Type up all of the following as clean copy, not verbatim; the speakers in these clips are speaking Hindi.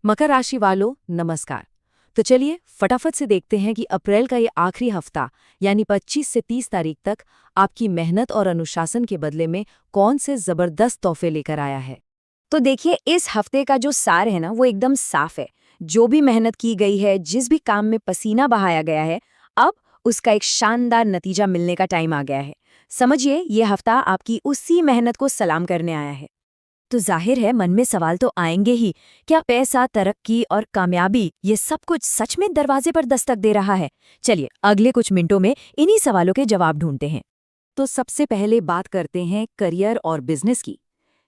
मकर राशि वालों नमस्कार। तो चलिए फटाफट से देखते हैं कि अप्रैल का ये आखिरी हफ्ता यानी 25 से 30 तारीख तक आपकी मेहनत और अनुशासन के बदले में कौन से जबरदस्त तोहफे लेकर आया है। तो देखिए, इस हफ्ते का जो सार है ना, वो एकदम साफ है। जो भी मेहनत की गई है, जिस भी काम में पसीना बहाया गया है, अब उसका एक शानदार नतीजा मिलने का टाइम आ गया है। समझिए, ये हफ्ता आपकी उसी मेहनत को सलाम करने आया है। तो जाहिर है, मन में सवाल तो आएंगे ही। क्या पैसा, तरक्की और कामयाबी, ये सब कुछ सच में दरवाजे पर दस्तक दे रहा है? चलिए, अगले कुछ मिनटों में इन्हीं सवालों के जवाब ढूंढते हैं। तो सबसे पहले बात करते हैं करियर और बिजनेस की।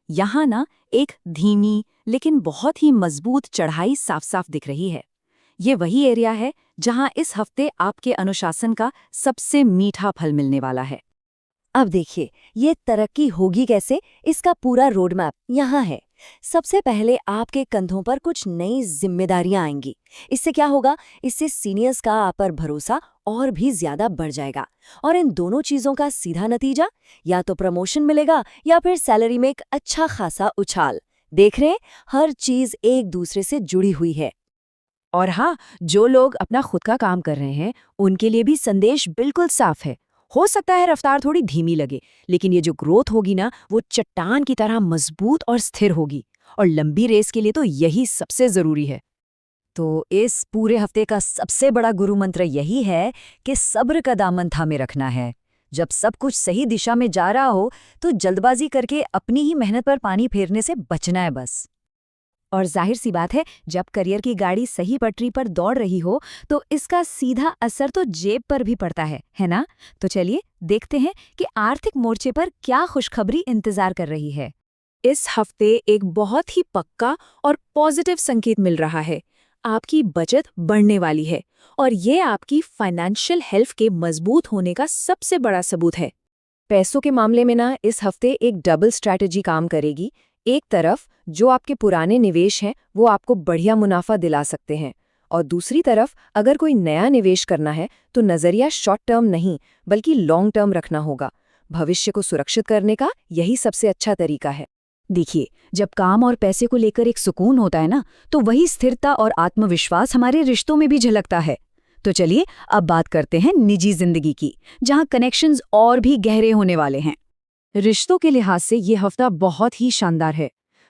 यहाँ ना एक धीमी लेकिन बहुत ही मजबूत चढ़ाई साफ साफ दिख रही है। ये वही एरिया है जहाँ इस हफ्ते आपके अनुशासन का सबसे मीठा फल मिलने वाला है। अब देखिए, ये तरक्की होगी कैसे, इसका पूरा रोड मैप यहाँ है। सबसे पहले आपके कंधों पर कुछ नई जिम्मेदारियां आएंगी। इससे क्या होगा? इससे सीनियर्स का आप पर भरोसा और भी ज्यादा बढ़ जाएगा। और इन दोनों चीजों का सीधा नतीजा, या तो प्रमोशन मिलेगा या फिर सैलरी में एक अच्छा खासा उछाल। देख रहे हैं, हर चीज एक दूसरे से जुड़ी हुई है। और हाँ, जो लोग अपना खुद का काम कर रहे हैं उनके लिए भी संदेश बिल्कुल साफ है। हो सकता है रफ्तार थोड़ी धीमी लगे, लेकिन ये जो ग्रोथ होगी ना, वो चट्टान की तरह मजबूत और स्थिर होगी। और लंबी रेस के लिए तो यही सबसे जरूरी है। तो इस पूरे हफ्ते का सबसे बड़ा गुरु मंत्र यही है कि सब्र का दामन थामे रखना है। जब सब कुछ सही दिशा में जा रहा हो, तो जल्दबाजी करके अपनी ही मेहनत पर पानी फेरने से बचना है बस। और जाहिर सी बात है, जब करियर की गाड़ी सही पटरी पर दौड़ रही हो, तो इसका सीधा असर तो जेब पर भी पड़ता है ना? तो चलिए देखते हैं कि आर्थिक मोर्चे पर क्या खुशखबरी इंतजार कर रही है। इस हफ्ते एक बहुत ही पक्का और पॉजिटिव संकेत मिल रहा है। आपकी बचत बढ़ने वाली है और ये आपकी फाइनेंशियल हेल्थ के मजबूत होने का सबसे बड़ा सबूत है। पैसों के मामले में ना इस हफ्ते एक डबल स्ट्रैटेजी काम करेगी। एक तरफ जो आपके पुराने निवेश हैं वो आपको बढ़िया मुनाफा दिला सकते हैं, और दूसरी तरफ अगर कोई नया निवेश करना है तो नजरिया शॉर्ट टर्म नहीं बल्कि लॉन्ग टर्म रखना होगा। भविष्य को सुरक्षित करने का यही सबसे अच्छा तरीका है। देखिए, जब काम और पैसे को लेकर एक सुकून होता है ना, तो वही स्थिरता और आत्मविश्वास हमारे रिश्तों में भी झलकता है। तो चलिए अब बात करते हैं निजी जिंदगी की, जहां कनेक्शंस और भी गहरे होने वाले हैं। रिश्तों के लिहाज से ये हफ्ता बहुत ही शानदार है।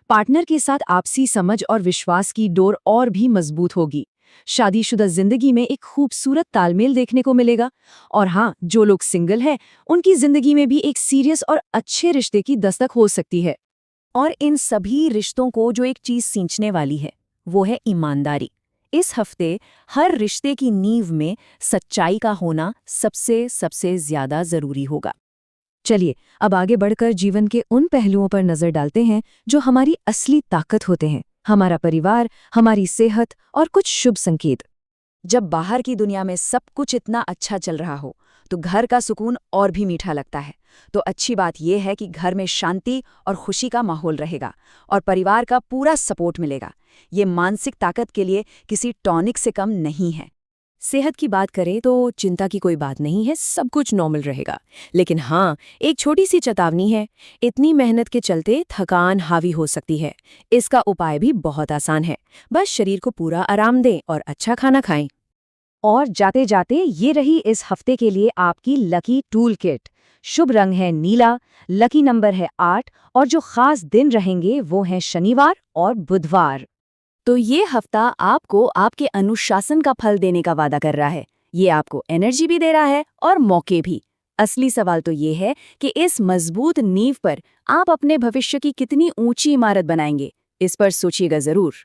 पार्टनर के साथ आपसी समझ और विश्वास की डोर और भी मजबूत होगी। शादीशुदा जिंदगी में एक खूबसूरत तालमेल देखने को मिलेगा। और हाँ, जो लोग सिंगल हैं उनकी जिंदगी में भी एक सीरियस और अच्छे रिश्ते की दस्तक हो सकती है। और इन सभी रिश्तों को जो एक चीज सींचने वाली है, वो है ईमानदारी। इस हफ्ते हर रिश्ते की नींव में सच्चाई का होना सबसे सबसे ज्यादा जरूरी होगा। चलिए अब आगे बढ़कर जीवन के उन पहलुओं पर नजर डालते हैं जो हमारी असली ताकत होते हैं। हमारा परिवार, हमारी सेहत और कुछ शुभ संकेत। जब बाहर की दुनिया में सब कुछ इतना अच्छा चल रहा हो, तो घर का सुकून और भी मीठा लगता है। तो अच्छी बात यह है कि घर में शांति और खुशी का माहौल रहेगा और परिवार का पूरा सपोर्ट मिलेगा। ये मानसिक ताकत के लिए किसी टॉनिक से कम नहीं है। सेहत की बात करें तो चिंता की कोई बात नहीं है, सब कुछ नॉर्मल रहेगा। लेकिन हाँ, एक छोटी सी चेतावनी है। इतनी मेहनत के चलते थकान हावी हो सकती है। इसका उपाय भी बहुत आसान है। बस शरीर को पूरा आराम दें और अच्छा खाना खाएं। और जाते जाते ये रही इस हफ्ते के लिए आपकी लकी टूल किट। शुभ रंग है नीला, लकी नंबर है 8 और जो खास दिन रहेंगे वो हैं शनिवार और बुधवार। तो ये हफ्ता आपको आपके अनुशासन का फल देने का वादा कर रहा है। ये आपको एनर्जी भी दे रहा है और मौके भी। असली सवाल तो ये है कि इस मजबूत नींव पर आप अपने भविष्य की कितनी ऊंची इमारत बनाएंगे। इस पर सोचिएगा जरूर।